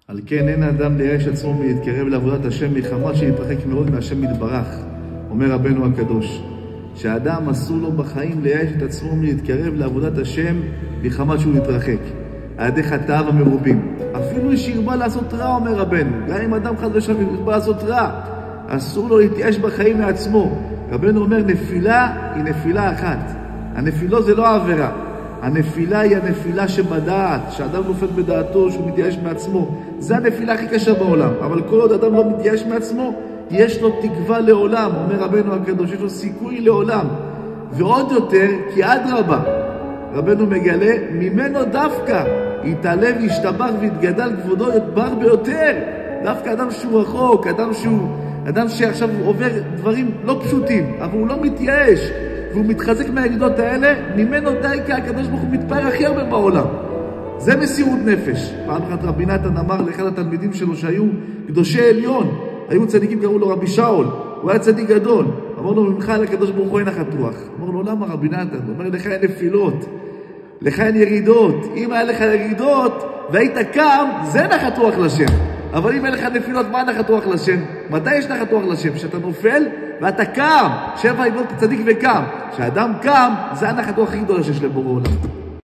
על כן אין האדם לייאש עצמו מלהתקרב לעבודת השם מחמת שיתרחק מאוד מהשם יתברך. אומר רבנו הקדוש, שהאדם אסור לו בחיים לייאש את עצמו מלהתקרב לעבודת השם מחמת שהוא יתרחק. על ידי חטאיו המרובים. אפילו שירבה לעשות רע, אומר רבנו. גם אם אדם חס ושלום ירבה לעשות רע, אסור לו להתייאש בחיים מעצמו. רבנו אומר, נפילה היא נפילה אחת. הנפילה זה לא העבירה. הנפילה היא הנפילה שבדעת, שאדם נופל בדעתו, שהוא מתייאש מעצמו. זה הנפילה הכי קשה בעולם. אבל כל עוד אדם לא מתייאש מעצמו, יש לו תקווה לעולם, אומר רבנו הקדוש, יש לו סיכוי לעולם. ועוד יותר, כי אדרבה, רבנו מגלה, ממנו דווקא יתעלה וישתבח ויתגדל כבודו יתברך ביותר. דווקא אדם שהוא רחוק, אדם שעכשיו עובר דברים לא פשוטים, אבל הוא לא מתייאש, והוא מתחזק מהירידות האלה, ממנו די כי הקדוש ברוך הוא מתפאר הכי הרבה בעולם. זה מסירות נפש. פעם אחת רבי נתן אמר לאחד התלמידים שלו שהיו קדושי עליון, היו צדיקים, קראו לו רבי שאול, הוא היה צדיק גדול. אמר לו, ממך לקדוש ברוך הוא אין נחת רוח. אמר לו, למה רבי נתן? הוא אומר, לך אין נפילות, לך אין ירידות. אם היה לך ירידות והיית קם, זה נחת רוח לשם. אבל אם אין לך נפילות, מה נחת רוח לשם? מתי יש נחת רוח לשם? כשאתה נופל ואתה קם, שבע ימות צדיק וקם. כשאדם קם, זה הנחת רוח הכי גדולה שיש לבורא עולם.